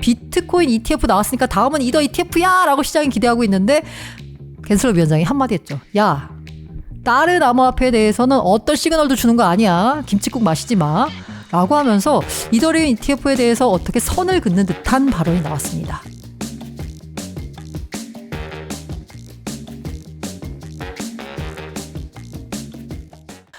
비트코인 ETF 나왔으니까 다음은 이더 ETF야 라고 시장이 기대하고 있는데 겐슬러 위원장이 한마디 했죠. 야, 다른 암호화폐에 대해서는 어떤 시그널도 주는 거 아니야. 김칫국 마시지 마 라고 하면서 이더리움 ETF에 대해서 어떻게 선을 긋는 듯한 발언이 나왔습니다.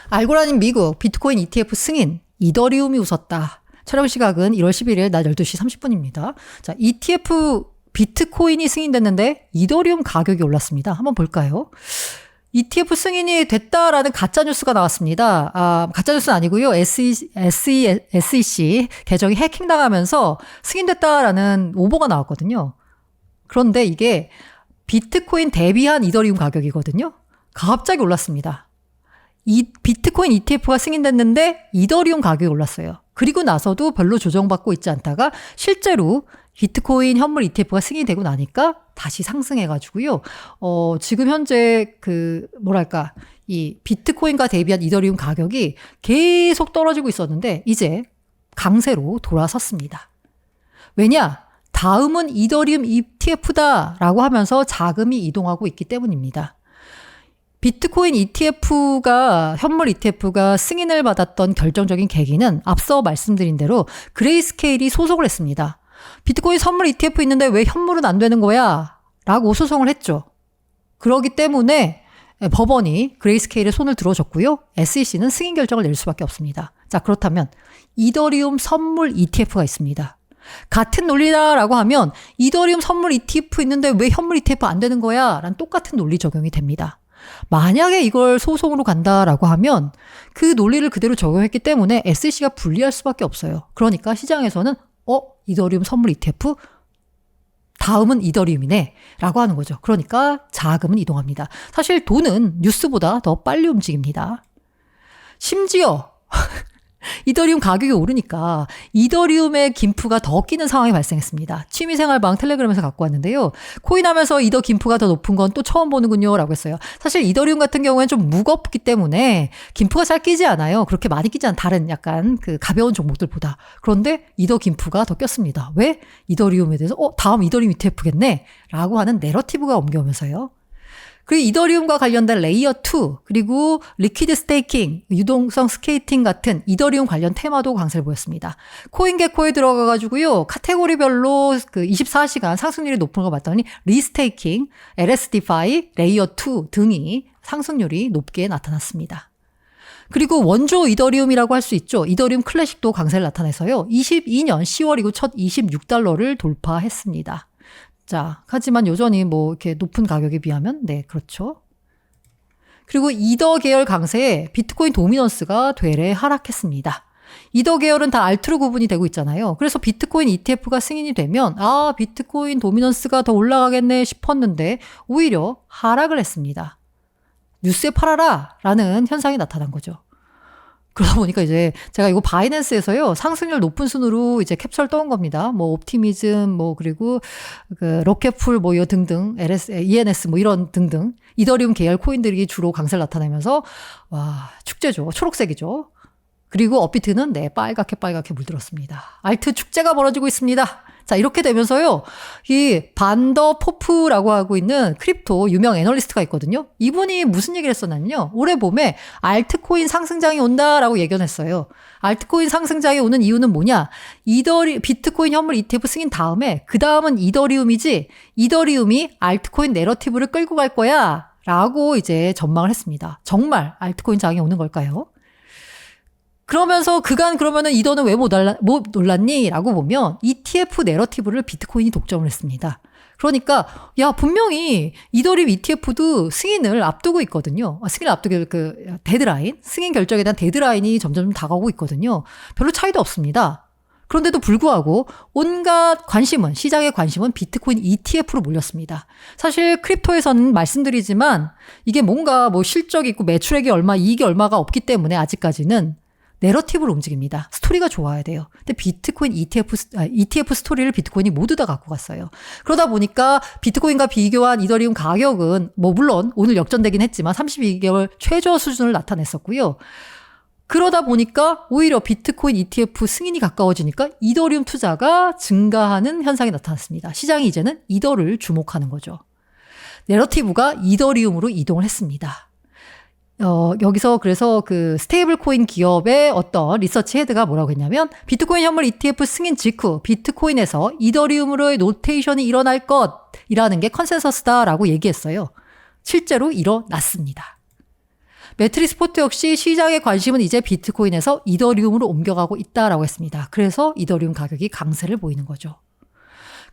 알고라님 미국 비트코인 ETF 승인 이더리움이 웃었다. 촬영 시각은 1월 11일 낮 12시 30분입니다. 자, ETF 비트코인이 승인됐는데 이더리움 가격이 올랐습니다. 한번 볼까요? ETF 승인이 됐다라는 가짜뉴스가 나왔습니다. 가짜뉴스는 아니고요. SEC 계정이 해킹당하면서 승인됐다라는 오보가 나왔거든요. 그런데 이게 비트코인 대비한 이더리움 가격이거든요. 갑자기 올랐습니다. 이 비트코인 ETF가 승인됐는데 이더리움 가격이 올랐어요. 그리고 나서도 별로 조정받고 있지 않다가 실제로 비트코인 현물 ETF가 승인이 되고 나니까 다시 상승해가지고요. 지금 현재 이 비트코인과 대비한 이더리움 가격이 계속 떨어지고 있었는데 이제 강세로 돌아섰습니다. 왜냐? 다음은 이더리움 ETF다라고 하면서 자금이 이동하고 있기 때문입니다. 비트코인 현물 ETF가 승인을 받았던 결정적인 계기는 앞서 말씀드린 대로 그레이스케일이 소송을 했습니다. 비트코인 선물 ETF 있는데 왜 현물은 안 되는 거야? 라고 소송을 했죠. 그렇기 때문에 법원이 그레이스케일에 손을 들어줬고요. SEC는 승인 결정을 낼 수밖에 없습니다. 자, 그렇다면 이더리움 선물 ETF가 있습니다. 같은 논리다라고 하면 이더리움 선물 ETF 있는데 왜 현물 ETF 안 되는 거야? 라는 똑같은 논리 적용이 됩니다. 만약에 이걸 소송으로 간다라고 하면 그 논리를 그대로 적용했기 때문에 SEC가 불리할 수밖에 없어요. 그러니까 시장에서는 이더리움 선물 ETF 다음은 이더리움이네 라고 하는 거죠. 그러니까 자금은 이동합니다. 사실 돈은 뉴스보다 더 빨리 움직입니다. 심지어 이더리움 가격이 오르니까 이더리움의 김프가 더 끼는 상황이 발생했습니다. 취미생활방 텔레그램에서 갖고 왔는데요. 코인하면서 이더 김프가 더 높은 건 또 처음 보는군요 라고 했어요. 사실 이더리움 같은 경우에는 좀 무겁기 때문에 김프가 잘 끼지 않아요. 그렇게 많이 끼지 않은 다른 약간 가벼운 종목들보다. 그런데 이더 김프가 더 꼈습니다. 왜? 이더리움에 대해서 다음 이더리움 ETF겠네 라고 하는 내러티브가 옮겨오면서요. 그리고 이더리움과 관련된 레이어 2 그리고 리퀴드 스테이킹, 유동성 스케이팅 같은 이더리움 관련 테마도 강세를 보였습니다. 코인게코에 들어가가지고요. 카테고리별로 24시간 상승률이 높은 거 봤더니 리스테이킹, LSDFi, 레이어 2 등이 상승률이 높게 나타났습니다. 그리고 원조 이더리움이라고 할 수 있죠. 이더리움 클래식도 강세를 나타내서요. 22년 10월 이후 첫 $26를 돌파했습니다. 자, 하지만 여전히 이렇게 높은 가격에 비하면, 네, 그렇죠. 그리고 이더 계열 강세에 비트코인 도미넌스가 되레 하락했습니다. 이더 계열은 다 알트로 구분이 되고 있잖아요. 그래서 비트코인 ETF가 승인이 되면, 비트코인 도미넌스가 더 올라가겠네 싶었는데, 오히려 하락을 했습니다. 뉴스에 팔아라! 라는 현상이 나타난 거죠. 그러다 보니까 이제 제가 이거 바이낸스에서요, 상승률 높은 순으로 이제 캡처를 떠온 겁니다. 옵티미즘, 그리고 로켓풀 이거 등등, ENS 이런 등등, 이더리움 계열 코인들이 주로 강세를 나타내면서, 축제죠. 초록색이죠. 그리고 업비트는 빨갛게 물들었습니다. 알트 축제가 벌어지고 있습니다. 자, 이렇게 되면서요, 이 반더 포프라고 하고 있는 크립토 유명 애널리스트가 있거든요. 이분이 무슨 얘기를 했었냐면요. 올해 봄에 알트코인 상승장이 온다라고 예견했어요. 알트코인 상승장이 오는 이유는 뭐냐? 비트코인 현물 ETF 승인 다음에, 그 다음은 이더리움이지, 이더리움이 알트코인 내러티브를 끌고 갈 거야. 라고 이제 전망을 했습니다. 정말 알트코인 장이 오는 걸까요? 그러면서 그러면은 이더는 왜 못 놀랐니? 라고 보면 ETF 내러티브를 비트코인이 독점을 했습니다. 그러니까 분명히 이더리움 ETF도 승인을 앞두고 있거든요. 승인을 앞두고 데드라인, 승인 결정에 대한 데드라인이 점점 다가오고 있거든요. 별로 차이도 없습니다. 그런데도 불구하고 온갖 시장의 관심은 비트코인 ETF로 몰렸습니다. 사실 크립토에서는 말씀드리지만 이게 뭔가 실적이 있고 매출액이 얼마, 이익이 얼마가 없기 때문에 아직까지는 내러티브로 움직입니다. 스토리가 좋아야 돼요. 근데 비트코인 ETF 스토리를 비트코인이 모두 다 갖고 갔어요. 그러다 보니까 비트코인과 비교한 이더리움 가격은 물론 오늘 역전되긴 했지만 32개월 최저 수준을 나타냈었고요. 그러다 보니까 오히려 비트코인 ETF 승인이 가까워지니까 이더리움 투자가 증가하는 현상이 나타났습니다. 시장이 이제는 이더를 주목하는 거죠. 내러티브가 이더리움으로 이동을 했습니다. 여기서 그래서 그 스테이블 코인 기업의 어떤 리서치 헤드가 뭐라고 했냐면 비트코인 현물 ETF 승인 직후 비트코인에서 이더리움으로의 노테이션이 일어날 것이라는 게 컨센서스다라고 얘기했어요. 실제로 일어났습니다. 매트릭스 포트 역시 시장의 관심은 이제 비트코인에서 이더리움으로 옮겨가고 있다라고 했습니다. 그래서 이더리움 가격이 강세를 보이는 거죠.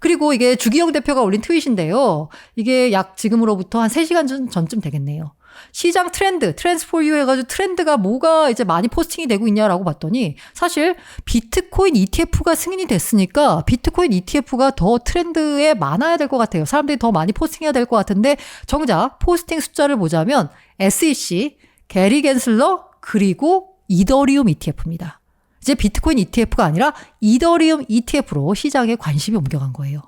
그리고 이게 주기영 대표가 올린 트윗인데요. 이게 약 지금으로부터 한 3시간 전쯤 되겠네요. 시장 트랜스포유 해가지고 트렌드가 뭐가 이제 많이 포스팅이 되고 있냐라고 봤더니 사실 비트코인 ETF가 승인이 됐으니까 비트코인 ETF가 더 트렌드에 많아야 될 것 같아요. 사람들이 더 많이 포스팅해야 될 것 같은데 정작 포스팅 숫자를 보자면 SEC, 게리 겐슬러 그리고 이더리움 ETF입니다. 이제 비트코인 ETF가 아니라 이더리움 ETF로 시장에 관심이 옮겨간 거예요.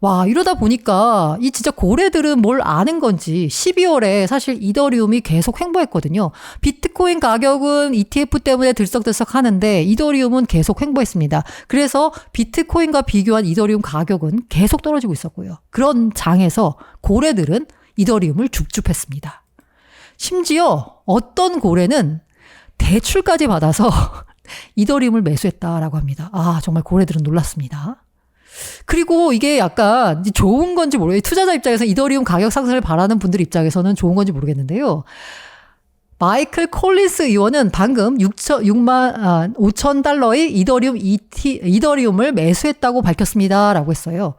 와, 이러다 보니까 이 진짜 고래들은 뭘 아는 건지 12월에 사실 이더리움이 계속 횡보했거든요. 비트코인 가격은 ETF 때문에 들썩들썩 하는데 이더리움은 계속 횡보했습니다. 그래서 비트코인과 비교한 이더리움 가격은 계속 떨어지고 있었고요. 그런 장에서 고래들은 이더리움을 줍줍했습니다. 심지어 어떤 고래는 대출까지 받아서 이더리움을 매수했다라고 합니다. 아, 정말 고래들은 놀랐습니다. 그리고 이게 약간 좋은 건지 모르겠어요. 투자자 입장에서 이더리움 가격 상승을 바라는 분들 입장에서는 좋은 건지 모르겠는데요. 마이클 콜린스 의원은 방금 6만 5천 달러의 이더리움을 매수했다고 밝혔습니다. 라고 했어요.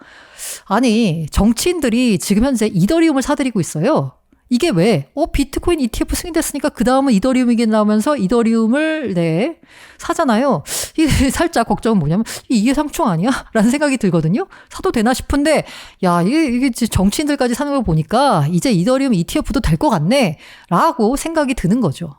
아니, 정치인들이 지금 현재 이더리움을 사들이고 있어요. 이게 왜? 비트코인 ETF 승인됐으니까 그 다음은 이더리움이긴 나오면서 이더리움을 사잖아요. 이게 살짝 걱정은 뭐냐면 이게 상충 아니야? 라는 생각이 들거든요. 사도 되나 싶은데 야 이게 정치인들까지 사는 걸 보니까 이제 이더리움 ETF도 될 것 같네 라고 생각이 드는 거죠.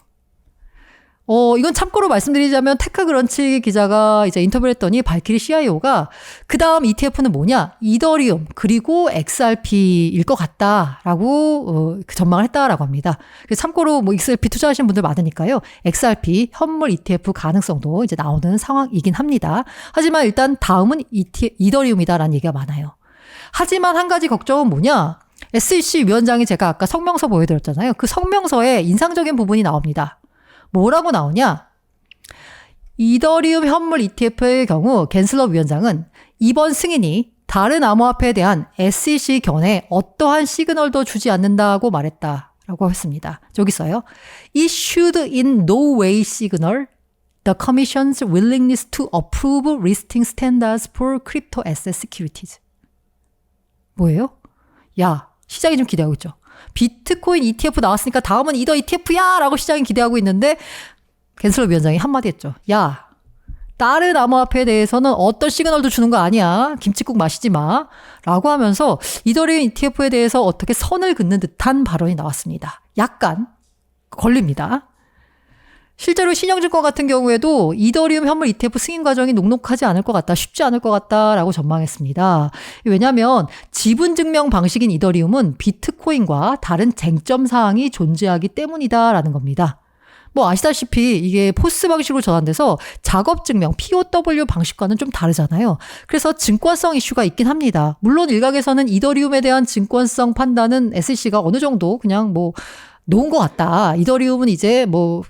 이건 참고로 말씀드리자면 테크그런치 기자가 이제 인터뷰를 했더니 발키리 CIO가 그 다음 ETF는 뭐냐? 이더리움 그리고 XRP일 것 같다라고 전망을 했다라고 합니다. 그래서 참고로 뭐 XRP 투자하시는 분들 많으니까요. XRP 현물 ETF 가능성도 이제 나오는 상황이긴 합니다. 하지만 일단 다음은 이더리움이다라는 얘기가 많아요. 하지만 한 가지 걱정은 뭐냐? SEC 위원장이 제가 아까 성명서 보여드렸잖아요. 그 성명서에 인상적인 부분이 나옵니다. 뭐라고 나오냐? 이더리움 현물 ETF의 경우 겐슬러 위원장은 이번 승인이 다른 암호화폐에 대한 SEC 견해에 어떠한 시그널도 주지 않는다고 말했다라고 했습니다. 저기 있어요. It should in no way signal the Commission's willingness to approve listing standards for crypto asset securities. 뭐예요? 야, 시장이 좀 기대하고 있죠. 비트코인 ETF 나왔으니까 다음은 이더 ETF야! 라고 시장이 기대하고 있는데 겐슬러 위원장이 한마디 했죠. 야, 다른 암호화폐에 대해서는 어떤 시그널도 주는 거 아니야. 김칫국 마시지 마. 라고 하면서 이더리움 ETF에 대해서 어떻게 선을 긋는 듯한 발언이 나왔습니다. 약간 걸립니다. 실제로 신영증권 같은 경우에도 이더리움 현물 ETF 승인 과정이 녹록하지 않을 것 같다, 쉽지 않을 것 같다라고 전망했습니다. 왜냐하면 지분 증명 방식인 이더리움은 비트코인과 다른 쟁점 사항이 존재하기 때문이다라는 겁니다. 뭐 아시다시피 이게 포스 방식으로 전환돼서 작업 증명 POW 방식과는 좀 다르잖아요. 그래서 증권성 이슈가 있긴 합니다. 물론 일각에서는 이더리움에 대한 증권성 판단은 SEC가 어느 정도 그냥 뭐 놓은 것 같다. 이더리움은 이제 뭐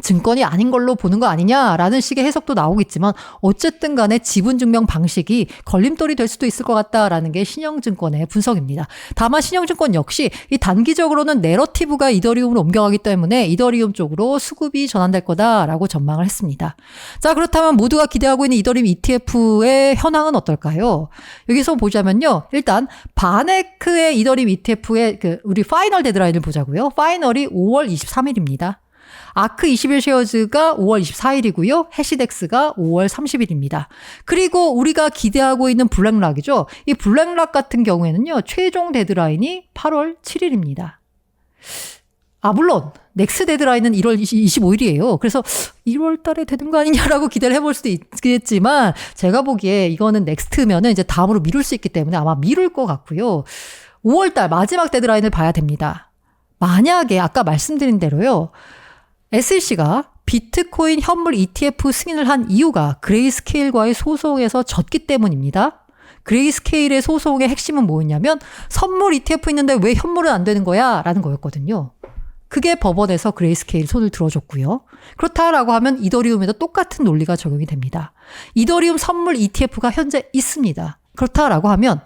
증권이 아닌 걸로 보는 거 아니냐라는 식의 해석도 나오겠지만 어쨌든 간에 지분 증명 방식이 걸림돌이 될 수도 있을 것 같다라는 게 신영증권의 분석입니다. 다만 신영증권 역시 이 단기적으로는 내러티브가 이더리움으로 옮겨가기 때문에 이더리움 쪽으로 수급이 전환될 거다라고 전망을 했습니다. 자, 그렇다면 모두가 기대하고 있는 이더리움 ETF의 현황은 어떨까요? 여기서 보자면요. 일단 바네크의 이더리움 ETF의 우리 파이널 데드라인을 보자고요. 파이널이 5월 23일입니다. 아크 21 쉐어즈가 5월 24일이고요. 해시덱스가 5월 30일입니다. 그리고 우리가 기대하고 있는 블랙락이죠. 이 블랙락 같은 경우에는요. 최종 데드라인이 8월 7일입니다. 물론 넥스 데드라인은 1월 25일이에요. 그래서 1월 달에 되는 거 아니냐라고 기대를 해볼 수도 있겠지만 제가 보기에 이거는 넥스트면은 이제 다음으로 미룰 수 있기 때문에 아마 미룰 것 같고요. 5월 달 마지막 데드라인을 봐야 됩니다. 만약에 아까 말씀드린 대로요. SEC가 비트코인 현물 ETF 승인을 한 이유가 그레이스케일과의 소송에서 졌기 때문입니다. 그레이스케일의 소송의 핵심은 뭐였냐면 선물 ETF 있는데 왜 현물은 안 되는 거야? 라는 거였거든요. 그게 법원에서 그레이스케일 손을 들어줬고요. 그렇다라고 하면 이더리움에도 똑같은 논리가 적용이 됩니다. 이더리움 선물 ETF가 현재 있습니다. 그렇다라고 하면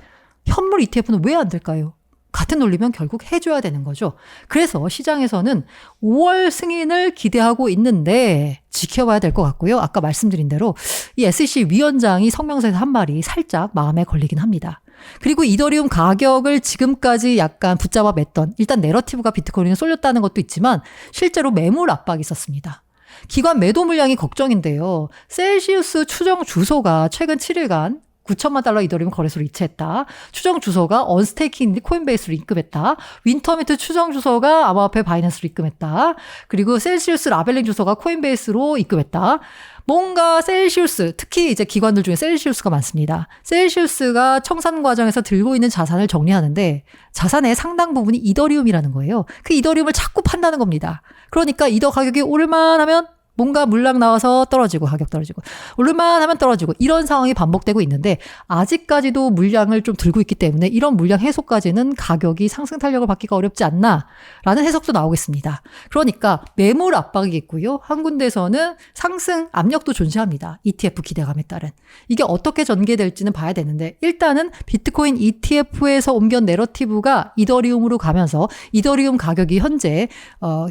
현물 ETF는 왜 안 될까요? 같은 논리면 결국 해줘야 되는 거죠. 그래서 시장에서는 5월 승인을 기대하고 있는데 지켜봐야 될 것 같고요. 아까 말씀드린 대로 이 SEC 위원장이 성명서에서 한 말이 살짝 마음에 걸리긴 합니다. 그리고 이더리움 가격을 지금까지 약간 붙잡아 맸던 일단 내러티브가 비트코인에 쏠렸다는 것도 있지만 실제로 매물 압박이 있었습니다. 기관 매도 물량이 걱정인데요. 셀시우스 추정 주소가 최근 7일간 9천만 달러 이더리움 거래소로 이체했다. 추정 주소가 언스테이킹 코인베이스로 입금했다. 윈터미트 추정 주소가 암호화폐 바이낸스로 입금했다. 그리고 셀시우스 라벨링 주소가 코인베이스로 입금했다. 뭔가 셀시우스, 특히 이제 기관들 중에 셀시우스가 많습니다. 셀시우스가 청산 과정에서 들고 있는 자산을 정리하는데 자산의 상당 부분이 이더리움이라는 거예요. 그 이더리움을 자꾸 판다는 겁니다. 그러니까 이더 가격이 오를만 하면 뭔가 물량 나와서 떨어지고 가격 떨어지고 오를만 하면 떨어지고 이런 상황이 반복되고 있는데 아직까지도 물량을 좀 들고 있기 때문에 이런 물량 해소까지는 가격이 상승 탄력을 받기가 어렵지 않나라는 해석도 나오고 있습니다. 그러니까 매물 압박이 있고요. 한 군데에서는 상승 압력도 존재합니다. ETF 기대감에 따른. 이게 어떻게 전개될지는 봐야 되는데 일단은 비트코인 ETF에서 옮겨 내러티브가 이더리움으로 가면서 이더리움 가격이 현재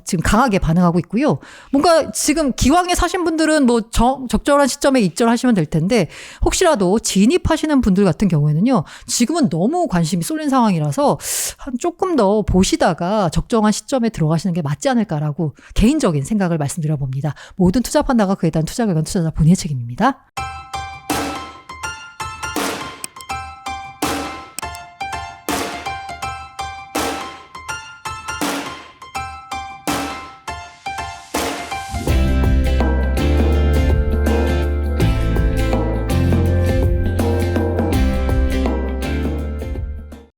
지금 강하게 반응하고 있고요. 뭔가 지금 기왕에 사신 분들은 뭐 적절한 시점에 입절하시면 될 텐데 혹시라도 진입하시는 분들 같은 경우에는요. 지금은 너무 관심이 쏠린 상황이라서 한 조금 더 보시다가 적정한 시점에 들어가시는 게 맞지 않을까라고 개인적인 생각을 말씀드려봅니다. 모든 투자 판단과 그에 대한 투자 결과는 투자자 본인의 책임입니다.